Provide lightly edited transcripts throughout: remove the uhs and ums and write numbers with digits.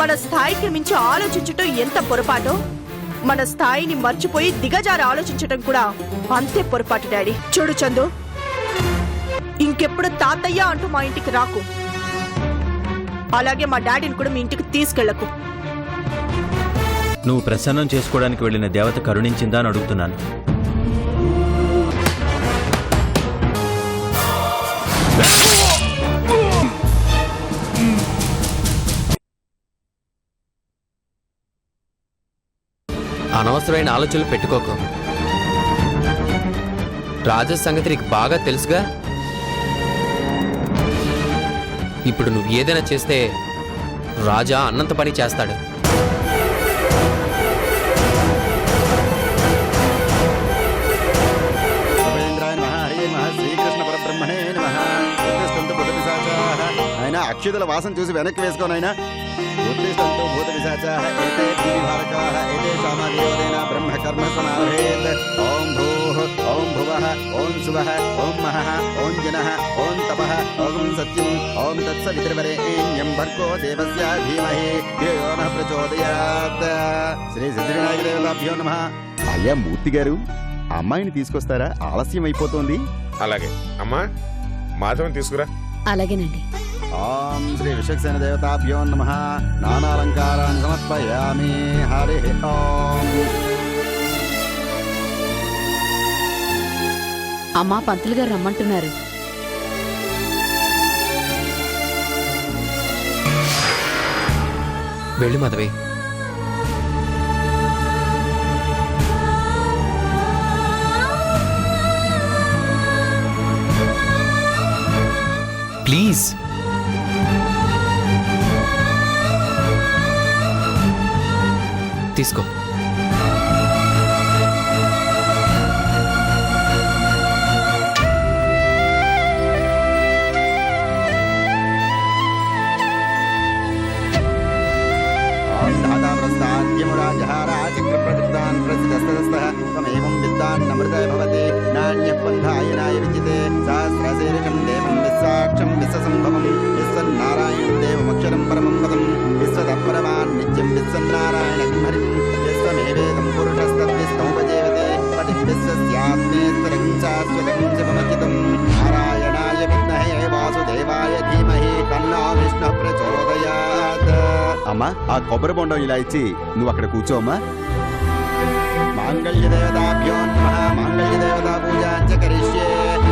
మన స్థాయికి మించి ఆలోచించటం ఎంత పొరపాటో మన స్థాయిని మర్చిపోయి దిగజారి ఆలోచించటం కూడా అంతే పొరపాటు డాడీ. చూడు చందు, ఇంకెప్పుడు తాతయ్య అంటూ మా ఇంటికి రాకు. అలాగే మా డాడీని కూడా మీ ఇంటికి తీసుకెళ్లకు. నువ్వు ప్రసన్నం చేసుకోవడానికి వెళ్ళిన దేవత కరుణించిందా అని అడుగుతున్నాను. అనవసరమైన ఆలోచనలు పెట్టుకోకు. రాజా సంగతి నీకు బాగా తెలుసుగా. ఇప్పుడు నువ్వు ఏదైనా చేస్తే రాజా అన్నంత పని చేస్తాడు. ఆయన అక్షితుల వాసన చూసి వెనక్కి వేసుకోనైనా ఉద్దిష్టంతో భూత విశాచాః ఏతే భూమిభారకాః ఏతేషాం దేవతేన బ్రహ్మ కర్మ సమారభేత్. ఓం భూః ఓం భువః ఓం శువః ఓం మహః ఓం జనః ఓం తపః ఓం సత్యం ఓం తత్సవితుర్వరేణ్యం భర్గో దేవస్య ధీమహి ధియో నః ప్రచోదయాత్. శ్రీ సిద్ధివినాయక దేవతాభ్యో నమః. అయ్యా మూర్తి గారు, అమ్మాయిని తీసుకొస్తారా? ఆలస్యం అయిపోతోంది. అలాగే అమ్మా, మాధవని తీసుకురా. అలాగేనండి. ఓం శ్రీ విశ్వక్సేన దేవతాభ్యో నమః. నానాలంకారాన్ని సమర్పయామి. హరి ఓం. అమ్మా, పంతులు గారు రమ్మంటున్నారు. వెళ్ళు మాధవి. ప్లీజ్. తీసుకో. త్వమేవం విద్వాన్నమృతయ భవతి నాణ్యః పంథాయనాయ విజితే సహస్రశీర్షం దేవం విశ్వాక్షం విశ్వసంభవం విశ్వన్నారాయణం దేవమక్షరం పరమం పదం విశ్వతపరమాన్ నిత్యం విశ్వన్నారాయణం హరిం విశ్వమేవేదం పురుషస్తద్విస్తముపజీవతే పటిం విశ్వస్యాత్మేశ్వరం శాశ్వతం శివమచితం. నారాయణాయ విద్మహే వాసుదేవాయ ధీమహి తన్నో విష్ణుః ప్రచోదయాత్. అమ్మా, ఆ కొబ్బరి బొండం ఇలా ఇచ్చి నువ్వు అక్కడ కూర్చోమ్మా. మాంగళ్యదేవతాభ్యో నమః. మాంగళ్యదేవతా పూజాంచ కరిష్యే.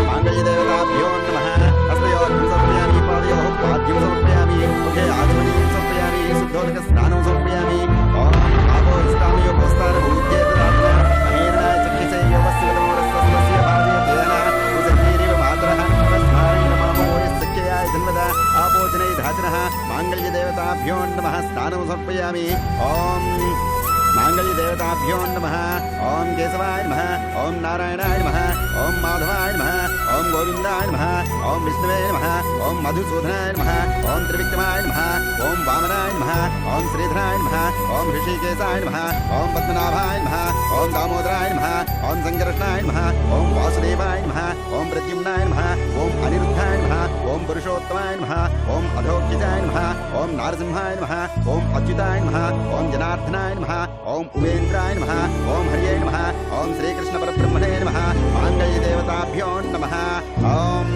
మాంగళ్యదేవతాభ్యో నమః. హస్తయోః సమర్పయామి, పాదయోః పాద్యం సమర్పయామి, ముఖే ఆచమనీయం సమర్పయామి, శుద్ధోదక స్నానం సమర్పయామి. ఓం ఆపోహిస్తామయో భోస్తార భూత్యేతరాత్మ అమీర్ణాయ చక్షసే యోవస్యవదమోరస్తస్య భార్యతేన కుశలీరేవ మాతరః తస్మారేణ మామోయ సఖ్యయాయ జన్మదా ఆపోజనై ధాచనః. మాంగళ్యదేవతాభ్యో నమః. స్నానం సమర్పయామి. ఓం మాంగళ్యదేవతాభ్యో నమః. ఓం కేశవాయ నమః. ఓం నారాయణాయ నమః. ఓం మాధవాయ నమః. ఓం గోవిందాయ నమః. ఓం విష్ణవే నమః. ఓం మధుసూదనాయ నమః. ఓం త్రివిక్రమాయ నమః. ఓం వామనాయ నమః. ఓం శ్రీధరాయ నమః. ఓం ఋషికేశాయ నమః. ఓం పద్మనాభాయ నమః. ఓం దామోదరాయ నమః. ఓం సంకర్షణాయ నమః. ఓం వాసుదేవాయ నమః. ఓం ప్రద్యుమ్నాయ నమః. ఓం అనిరుద్ధాయ నమః. ఓం పురుషోత్తమాయ నమః. ఓం అధోక్షితాయ నమః. ఓం నారసింహాయ నమః. ఓం అచ్యుతాయ నమః. ఓం జనార్దనాయ నమః. ఓం ఉమేంద్రాయ నమః. ఓం హరియే నమః. ఓం శ్రీకృష్ణ పరబ్రహ్మణే నమః. మాంగళ్యదేవతాభ్యో నమః. ఓం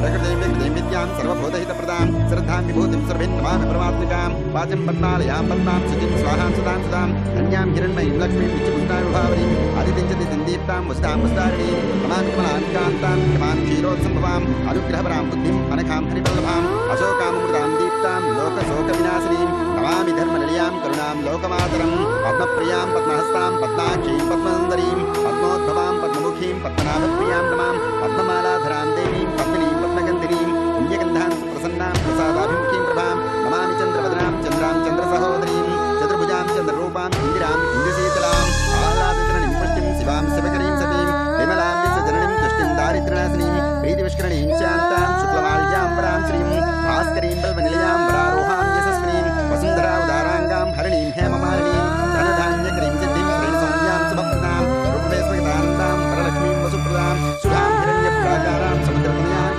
ప్రకృతిం వికృతిం విద్యాం సర్వభూతహితప్రదాం శ్రద్ధాం విభూతిం సర్విన్ నమామి పరమాత్మికాం. వాచం పద్మాలయాం పద్మాం శుచిం స్వాహాం సుతాం సుతాం కన్యాం హిరణ్మయీం లక్ష్మీం విచ్చిపుష్టాం విభావరీం ఆదిత్యంచతి దిందీప్తాం వస్తాం వస్తారిణీం నమామి కమలాం కాంతాం క్షమాం క్షీరోత్సంభవాం అనుగ్రహపరాం బుద్ధిం అనకాం హరివల్లభాం అశోకామృతాం దీప్తాం లోకశోక వినాశినీం నమామి ధర్మనిలయాం కరుణాం లోకమాతరం పద్మప్రియాం పద్మహస్తాం పద్మాక్షీం పద్మసుందరీం పద్మోద్భవాం పద్మముఖీం పద్మనాభప్రియాం నమాం పద్మమాలాధరాం దేవీం పద్మినీం పద్మగంధినీం పుణ్యగంధాం సుప్రసన్నాం ప్రసాదాభిముఖీం ప్రభాం నమామి చంద్రవదనాం చంద్రాం చంద్రసహోదరీం చతుర్భుజాం చంద్రరూపాం ఇందిరాం ఇంద్రశీతలాం ఆహ్లాదజననీం పుష్టిం శివాం శివకరీం సతీం విమలాం విశ్వజననీం తుష్టిం దారిద్ర్యనాశినీం ప్రీతివిష్కరణీం శాంతాం శుక్లమాల్యాం శ్రీం భాస్కరీం బల్వనిలయాం వరారోహాం యశస్వినీం వసుంధరా ఉదారాంగాం హరిణీం హేమమాలినీం ధనధాన్యకరీం సిద్ధిం శ్రీం సౌమ్యాం శుభప్రదాం రూపవేశ్వగతానందాం వరలక్ష్మీం వసుప్రదాం శుభాం హిరణ్యప్రాకారాం సముద్రపుణ్యాం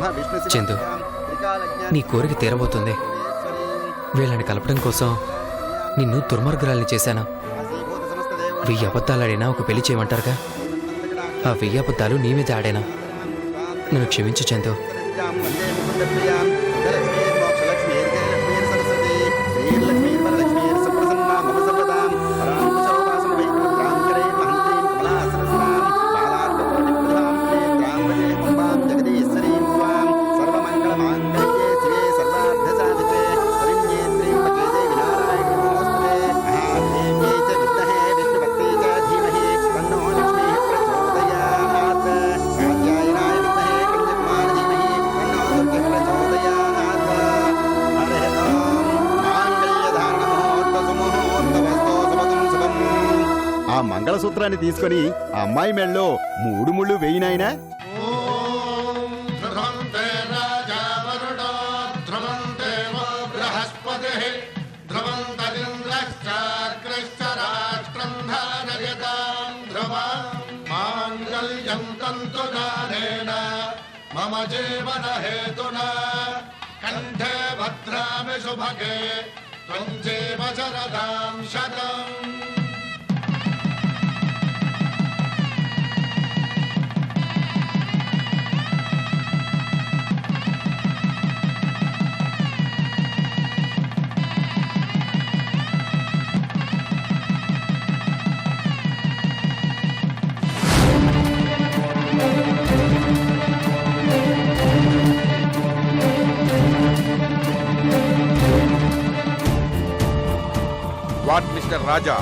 బ్రహ్మ విష్ణు శివ చందు, త్రికాలజ్ఞాని నీ కోరిక తీరబోతుంది. వీళ్ళని కలపడం కోసం నిన్ను దుర్మార్గురాల్ని చేశాను. అసీభూత సమస్త దేవుడు 1000 అబద్ధాలాడైనా ఒక పెళ్లి చేయమంటారుగా, ఆ 1000 అబద్ధాలు నీ మీద ఆడాను. నన్ను క్షమించు చందు. వందే ముకుందప్రియాం ధనలక్ష్మీర్ మోక్షలక్ష్మీర్ జయలక్ష్మీర్ సరస్వతి శ్రీర్లక్ష్మీర్ వరలక్ష్మీర్ సుప్రసన్నా మమ సర్వదాం పరాంకుశోపాసన వైకుంఠాం కరైర్ మహంతీం కమలాసనస్నాం బాలార్కకోటిప్రధాం నేత్రాం భజే కుంభాం జగదీశ్వరీం త్వాం సర్వమంగళమాంగళ్యే శివే సర్వార్థసాధికే శరణ్యే త్ర్యంబకే దేవి నారాయణీ నమోస్తుతే మహాదేవ్యై చ విద్మహే విష్ణుపత్న్యై చ ధీమహి తన్నో లక్ష్మీః ప్రచోదయాత్ కాత్యాయనాయ విద్మహే కన్యకుమారి ధీమహి తన్నో దుర్గः ప్రచోదయాత్ హరిః ఓం మాంగళ్యధారణ ముహూర్త సుముహూర్తమస్తు శుభం శుభం. ఆ మంగళసూత్రాన్ని తీసుకొని ఆ అమ్మాయి మెళ్ళలో 3 ముళ్ళు వేయినాయనా. ధ్రువంతే రాజా వరుడో ధ్రువంతే వో బృహస్పతిః ధ్రువంతరింద్రశ్చాగ్రశ్చ రాష్ట్రం ధారయతాం ధ్రువం మాంగళ్యం తంతునానేన మమ జీవన హేతునా కంఠే భద్రామి శుభగే త్వం జీవ శరదాం శతం. What mister Raja,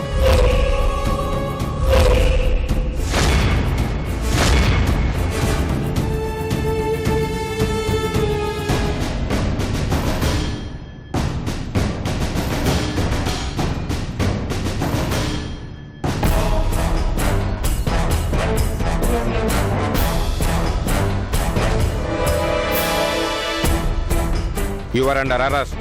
you are under arrest.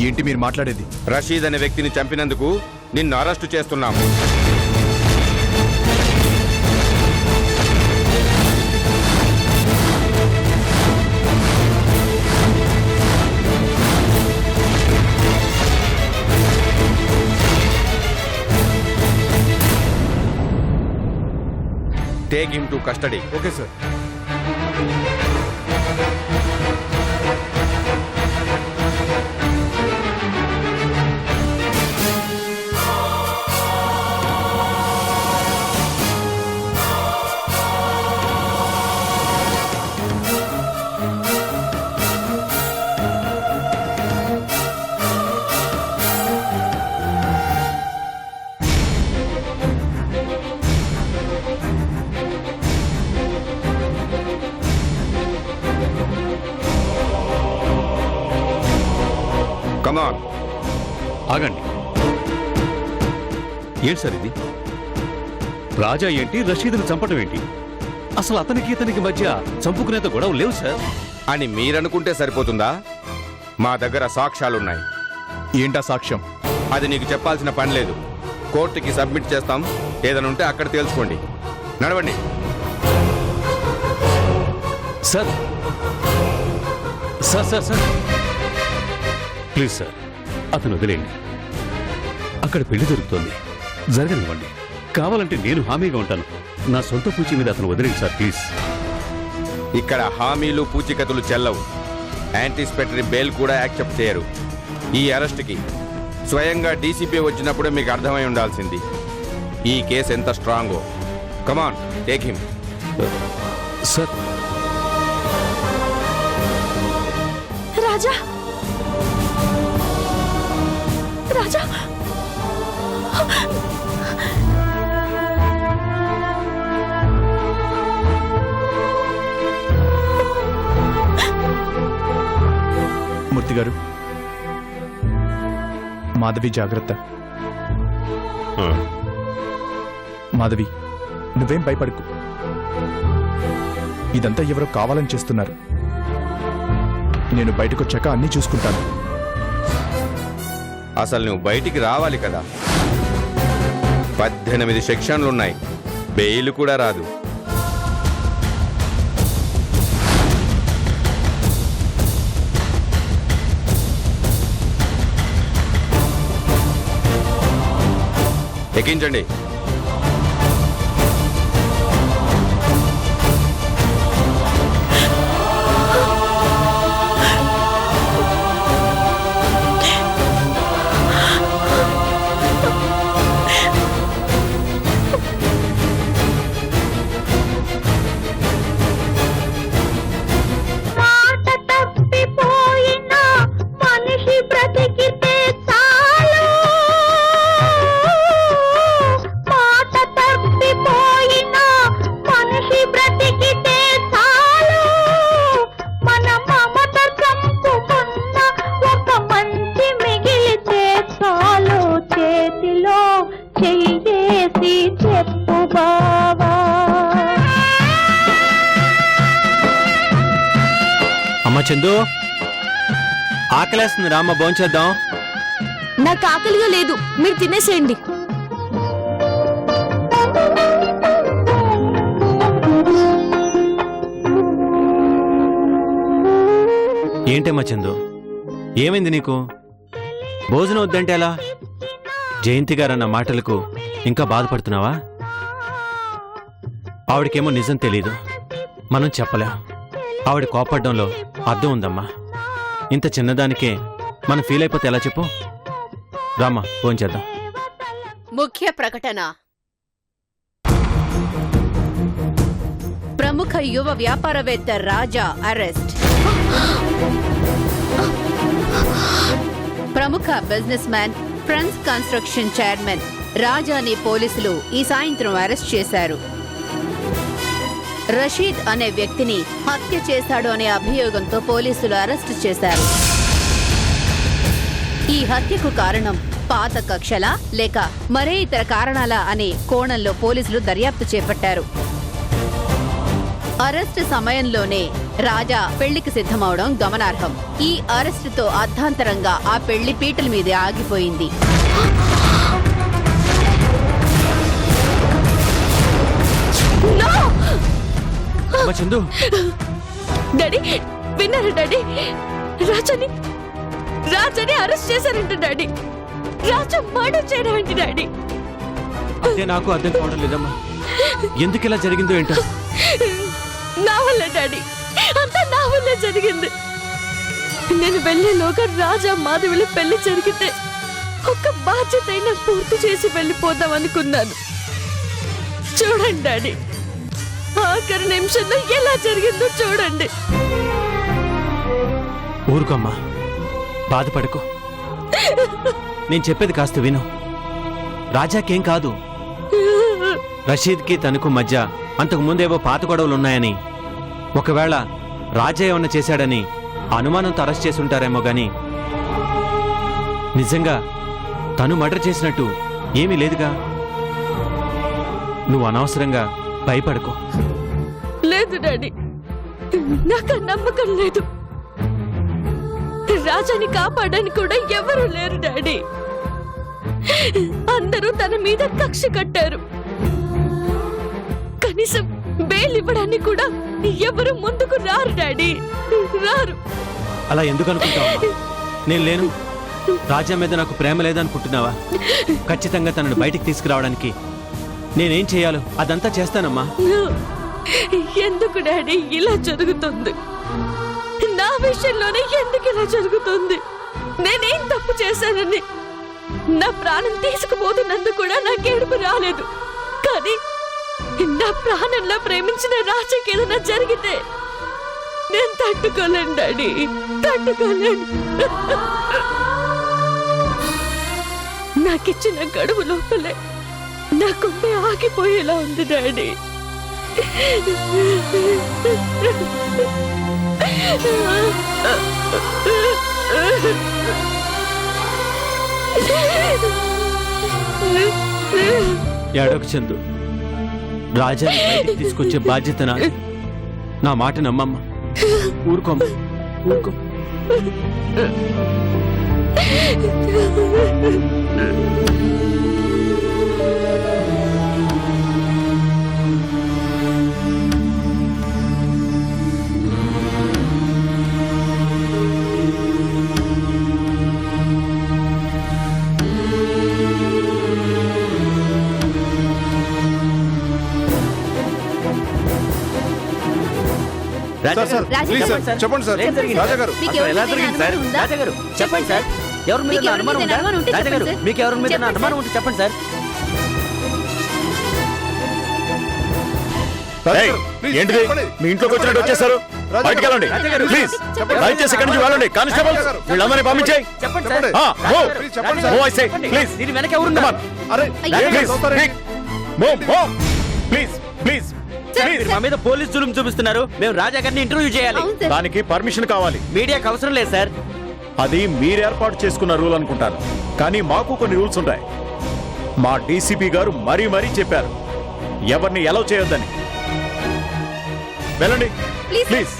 ఏంటి మీరు మాట్లాడేది? రషీద్ అనే వ్యక్తిని చంపినందుకు నిన్ను అరెస్టు చేస్తున్నాము. Take him to custody. Okay sir. Come on. ఆగండి. ఏంటి సార్ ఇది? రాజా ఏంటి, రషీదుని చంపడం ఏంటి? అసలు అతనికి ఇతనికి మధ్య చంపుకునేంత గొడవ లేవు సార్. అని మీరనుకుంటే సరిపోతుందా? మా దగ్గర సాక్ష్యాలున్నాయి. ఏంటా సాక్ష్యం? అది నీకు చెప్పాల్సిన పని లేదు. కోర్టుకి సబ్మిట్ చేస్తాం. ఏదైనా ఉంటే అక్కడ తేల్చుకోండి. నడవండి. Sir sir sir sir please sir, అతను వదిలేయండి. అక్కడ పెళ్లి జరుగుతోంది, జరగనివ్వండి. కావాలంటే నేను హామీగా ఉంటాను. నా సొంత పూచి మీద అతను వదిలేండి సార్, ప్లీజ్. ఇక్కడ హామీలు పూచికతులు చెల్లవు. యాంటిసిపేటరీ బెయిల్ కూడా యాక్సెప్ట్ చేయరు. ఈ అరెస్ట్కి స్వయంగా డీసీపీ వచ్చినప్పుడే మీకు అర్థమై ఉండాల్సింది ఈ కేసు ఎంత స్ట్రాంగో. కమాన్, టేక్ హిమ్. సార్ రాజా, రాజా, మూర్తి గారు, మాధవి జాగ్రత్త. మాధవి, నువ్వేం భయపడకు. ఇదంతా ఎవరో కావాలని చేస్తున్నారు. నేను బయటకు వచ్చాక అన్నీ చూసుకుంటాను. అసలు నువ్వు బయటికి రావాలి కదా. 18 సెక్షన్లున్నాయి, బెయిల్ కూడా రాదు. ఎక్కించండి. అమ్మ చందు, ఆకలేస్తుంది, రామ్మ భోంచేద్దాం. నాకు ఆకలిగా లేదు, మీరు తినేసేయండి. ఏంటమ్మా చందు, ఏమైంది నీకు? భోజనం వద్దంటే ఎలా? జయంతి గారన్న మాటలకు ఇంకా బాధపడుతున్నావా? ఆవిడకేమో నిజం తెలీదు, మనం చెప్పలేం. ఆవిడ కోపడ్డంలో అర్థం ఉందమ్మా. ఇంత చిన్నదానికే మనం ఫీల్ అయిపోతే ఎలా చెప్పు? రామ్మా భోంచేద్దాం. ముఖ్య ప్రకటన. ప్రముఖ యువ వ్యాపారవేత్త రాజా అరెస్ట్. ప్రముఖ business man, friends construction chairman రాజాని పోలీసులు ఈ సాయంత్రం అరెస్ట్ చేశారు. రషీద్ అనే వ్యక్తిని హత్య చేశాడు అనే అభియోగంతో పోలీసులు అరెస్టు చేశారు. ఈ హత్యకు కారణం పాత కక్షలా లేక మరే ఇతర కారణాలా అనే కోణంలో పోలీసులు దర్యాప్తు చేపట్టారు. అరెస్టు సమయంలోనే రాజా పెళ్లికి సిద్ధమవడం గమనార్హం. ఈ అరెస్టుతో అర్ధాంతరంగా ఆ పెళ్లి పీటల మీద ఆగిపోయింది. చందు, డాడీ విన్నారు డాడీ? రాజాని అరెస్ట్ చేశారంట డాడీ. రాజా మర్డర్ చేయడం ఏంటి డాడీ? అదే నాకు అర్థం కావడం లేదమ్మా. ఎందుకు ఇలా జరిగిందో ఏంటో. నా వల్ల డాడీ, అంతా నా వల్ల జరిగింది. నేను వెళ్ళేలోగా రాజా మాధవుల పెళ్లి జరిగితే ఒక బాధ్యత అయినా పూర్తి చేసి వెళ్ళిపోదాం అనుకున్నాను. చూడండి డాడీ, ఆఖరి నిమిషంలో ఎలా జరిగిందో చూడండి. ఊరుకోమ్మా, బాధపడకు. నేను చెప్పేది కాస్త విను. రాజాకేం కాదు. రషీద్కి తనకు మధ్య అంతకు ముందేవో పాత గొడవలున్నాయని, ఒకవేళ రాజా ఏమన్నా చేశాడని అనుమానంతో అరెస్ట్ చేసి ఉంటారేమో గాని నిజంగా తను మర్డర్ చేసినట్టు ఏమీ లేదుగా. నువ్వు అనవసరంగా భయపడకు. లేదు డాడీ, నాకు నమ్మకం లేదు. రాజాని కాపాడని కూడా ఎవరూ లేరు డాడీ. అందరూ తన మీద కక్ష కట్టారు. కనీసం బెయిల్ ఇవ్వడానికి కూడా ఎవరు ముందుకు రారు డాడీ, రారు. అలా ఎందుకు అనుకుంటావమ్మా? నేను లేను. రాజా మీద నాకు ప్రేమ లేదనుకుంటున్నావా? ఖచ్చితంగా తనను బయటికి తీసుకురావడానికి నేనేం చేయాలో అదంతా చేస్తానమ్మా. ఎందుకు డాడీ ఇలా జరుగుతుంది? నా విషయంలోనే ఎందుకు ఇలా జరుగుతుంది? నేనేం తప్పు చేశానని నా ప్రాణం తీసుకుపోతున్నందుకు కూడా నాకేడుపు రాలేదు. కానీ నా ప్రాణంలో ప్రేమించిన రాజాకి ఏదైనా జరిగితే నేను తట్టుకోలేను డాడీ, తట్టుకోలేను. నాకిచ్చిన గడువు లోపలే నా గుండె ఆగిపోయేలా ఉంది డాడీ. ఏడోకు చందు, రాజాని బయటికి తీసుకొచ్చే బాధ్యత నాది. నా మాట నమ్మమ్మా. ఊరుకోమ్మా, ఊరుకో. సార్ సార్ రాజా ప్లీజ్ చెప్పండి సార్ చెప్పండి సార్ రాజా గారు మీకు ఎవరి మీద అనుమానం ఉందా? చెప్పండి సార్ ఎవరి మీద మీకు ఎవరి అనుమానం మీద ఉందా? అనుమానం ఉంటే రాజా గారు చెప్పండి సార్. మీకు ఎవరి మీద చెప్పండి అనుమానం సార్. ఉంటే చెప్పండి సార్. రాజా ఏయ్, గారు, ప్లీజ్ ఏంటిది చెప్పండి. మీ ఇంట్లోకి వచ్చినట్టు వచ్చేసారు? రాజా బయటికి గారు, వెళ్ళండి రాజా గారు, ప్లీజ్. చెప్పండి. దయచేసి ఇక్కడి నుంచి వెళ్ళండి. కానిస్టేబుల్ రాజా గారు, వీళ్ళందరినీ పంపించేయ్. చెప్పండి చెప్పండి. సార్. ఆ, రాజా move. గారు, ప్లీజ్ చెప్పండి రాజా సార్. Oh, I say, చెప్పండి. please. దీని వెనక ఎవరు Come on. అరే అయ్యో. Please, అవుతారండి. quick. Move, move. Please, please. మీరు మా మీద పోలీస్ జులుం చూపిస్తున్నారు. మేము రాజా గారిని ఇంటర్వ్యూ చేయాలి. అవును సార్. దానికి పర్మిషన్ కావాలి. మీడియాకి అవసరం లేదు సార్. అది మీరు ఏర్పాటు చేసుకున్న రూల్ అనుకుంటాను, కానీ మాకు కొన్ని రూల్స్ ఉంటాయి. మా డీసీపీ గారు మరీ మరీ చెప్పారు ఎవరిని ఎలా చేయొద్దని. వెళ్ళండి ప్లీజ్ ప్లీజ్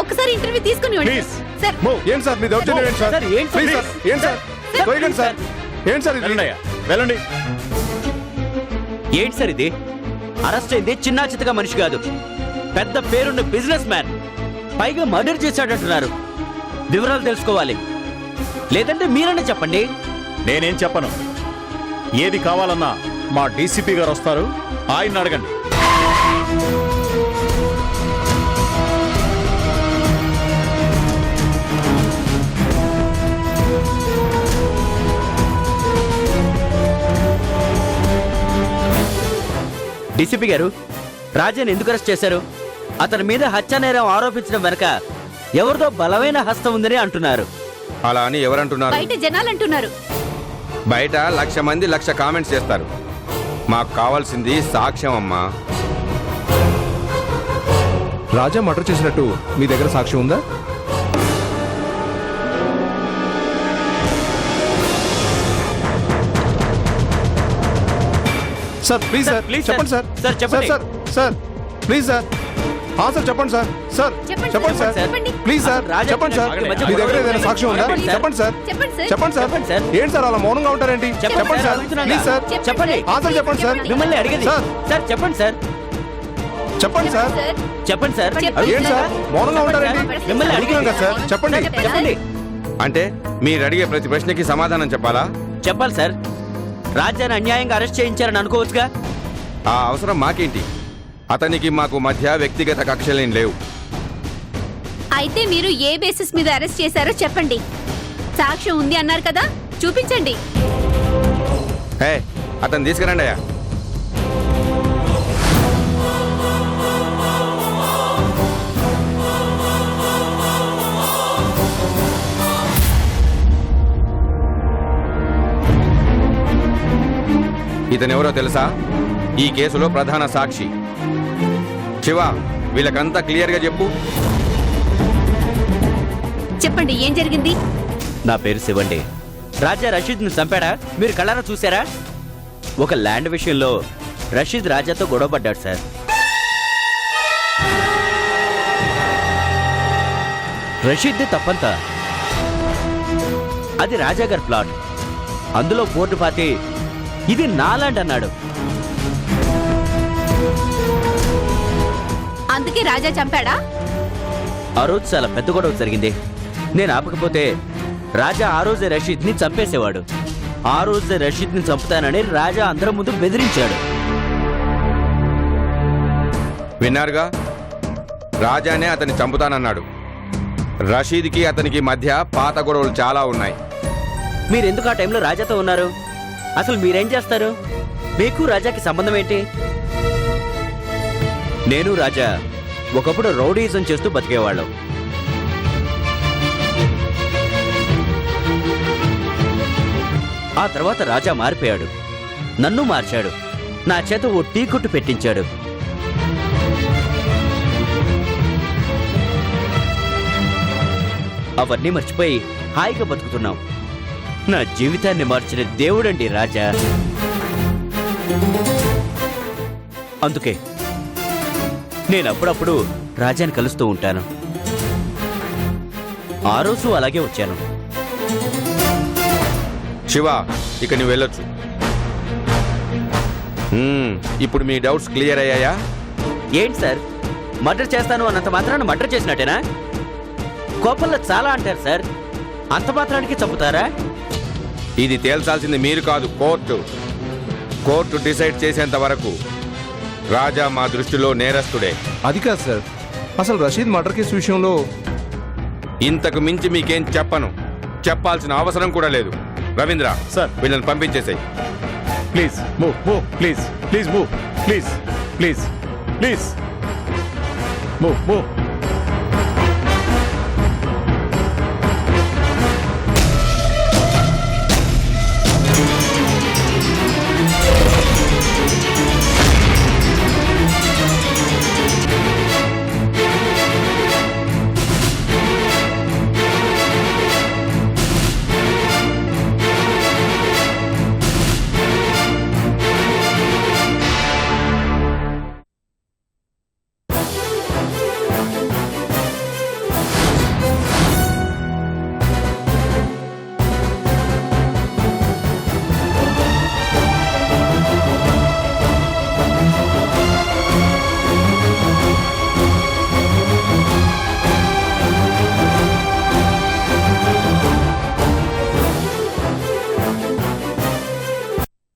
ఒక్కసారి ఇంటర్వ్యూ తీసుకుని ప్లీజ్ సార్. మూవ్. ఏంటి సార్ మీ దౌర్జన్యం ఏంటి సార్ సార్, ఏంటి సార్? ప్లీజ్ సార్ ఏంటి సార్ పోయండి సార్ ఏంటి సార్ ఇది వెళ్ళండి అయ్యా, వెళ్ళండి. ఏంటి సార్ ఇది? అరెస్ట్ అయింది చిన్నా చితగా మనిషి కాదు, పెద్ద పేరున్న బిజినెస్ మ్యాన్. పైగా మర్డర్ చేశాడంటున్నారు. వివరాలు తెలుసుకోవాలి, లేదంటే మీరన్నా చెప్పండి. నేనేం చెప్పను. ఏది కావాలన్నా మా డీసీపీ గారు వస్తారు, ఆయన అడగండి. డీసీపీ గారు, రాజాని ఎందుకు అరెస్ట్ చేశారు? అతని మీద హత్యానేరం ఆరోపించడం వెనక ఎవరిదో బలమైన హస్తం ఉందని అంటున్నారు. అలా అని ఎవరంటున్నారు? బయట జనాలు అంటున్నారు. బయట 1,00,000 మంది 1,00,000 కామెంట్స్ చేస్తారు. మాకు కావాల్సింది సాక్ష్యం అమ్మా. రాజా మర్డర్ చేసినట్టు మీ దగ్గర సాక్ష్యం ఉందా? సార్ ప్లీజ్ సార్ ప్లీజ్ చెప్పండి సార్ సార్, చెప్పండి. Sir sir please sir sir చెప్పండి సార్ సార్ చెప్పండి చెప్పండి సార్, సార్ చెప్పండి. ప్లీజ్ సార్ రాజా చెప్పండి సార్ గారి మధ్య మీ దగ్గర ఏదైనా సాక్ష్యం ఉందా? చెప్పండి సార్. చెప్పండి సార్ చెప్పండి సార్. చెప్పండి సార్ చెప్పండి సార్. ఏంటి సార్ అలా మౌనంగా ఉంటారేంటి చెప్పండి సార్ అడుగుతున్నాగా. ప్లీజ్ సార్ చెప్పండి. ఆన్సర్ చెప్పండి సార్ మిమ్మల్ని అడిగేది సార్. సార్. చెప్పండి సార్. చెప్పండి సార్ సార్. చెప్పండి సార్. చెప్పండి ఏంటి సార్ మౌనంగా ఉంటారేంటి మిమ్మల్ని అడుగుతున్నాం కదా సార్ చెప్పండి చెప్పండి. అంటే మీరు అడిగే ప్రతి ప్రశ్నకి సమాధానం చెప్పాలా? చెప్పాలి సార్. రాజాని అన్యాయంగా అరెస్ట్ చేయించారని అనుకోవచ్చుగా. ఆ అవసరం మాకేంటి? అతనికి మాకు మధ్య వ్యక్తిగత కక్షలేం లేవు. అయితే మీరు ఏ బేసిస్ మీద అరెస్ట్ చేశారో చెప్పండి. సాక్ష్యం ఉంది అన్నారు కదా, చూపించండి. హే, అతను తీసుకురండి అయ్యా. ఇతనెవరో తెలుసా? ఈ కేసులో ప్రధాన సాక్షి. శివ, వీళ్ళకంతా క్లియర్గా చెప్పు. చెప్పండి, ఏం జరిగింది? నా పేరు శివండి. రాజా రషీద్ని చంపాడా? మీరు కళ్ళారా చూసారా? ఒక ల్యాండ్ విషయంలో రషీద్ రాజాతో గొడవపడ్డాడు సార్. రషీద్ది తప్పంతా. అది రాజా గారి ప్లాట్. అందులో బోర్డు పాతి ఇది నా ల్యాండ్ అన్నాడు. అందుకే రాజా చంపాడా? ఆ రోజు చాలా పెద్ద గొడవ జరిగింది. నేను ఆపకపోతే రాజా ఆ రోజే రషీద్ని చంపేసేవాడు. ఆ రోజే రషీద్ని చంపుతానని రాజా అందరి ముందు బెదిరించాడు. విన్నారుగా, రాజానే అతన్ని చంపుతానన్నాడు. రషీద్కి అతనికి మధ్య పాత గొడవలు చాలా ఉన్నాయి. మీరెందుకు ఆ టైంలో రాజాతో ఉన్నారు? అసలు మీరేం చేస్తారు? మీకు రాజాకి సంబంధం ఏంటి? నేను రాజా ఒకప్పుడు రౌడీజం చేస్తూ బతికేవాళ్ళం. ఆ తర్వాత రాజా మారిపోయాడు. నన్ను మార్చాడు. నా చేత ఓ టీ కొట్టు పెట్టించాడు. అవన్నీ మర్చిపోయి హాయిగా బతుకుతున్నాం. నా జీవితాన్ని మార్చిన దేవుడండి రాజా. అందుకే నేను అప్పుడప్పుడు రాజాని కలుస్తూ ఉంటాను. ఆ రోజు అలాగే వచ్చాను. శివ, ఇక నువ్వు వెళ్ళొచ్చు. ఇప్పుడు మీ డౌట్స్ క్లియర్ అయ్యాయా? ఏంటి సార్, మర్డర్ చేస్తాను అన్నంత మాత్రాన మర్డర్ చేసినట్టేనా? కోపంలో చాలా అంటారు సార్, అంత మాత్రానికి చంపుతారా? ఇది తేల్చాల్సింది మీరు కాదు, కోర్టు. కోర్టు డిసైడ్ చేసేంత వరకు రాజా మా దృష్టిలో నేరస్తుడే. అది కాదు సార్, అసలు రషీద్ మర్డర్ కేసు విషయంలో ఇంతకు మించి మీకేం చెప్పను, చెప్పాల్సిన అవసరం కూడా లేదు. రవీంద్ర సార్. వీళ్ళని పంపించేసాయి. Please move move please please move please please please move move.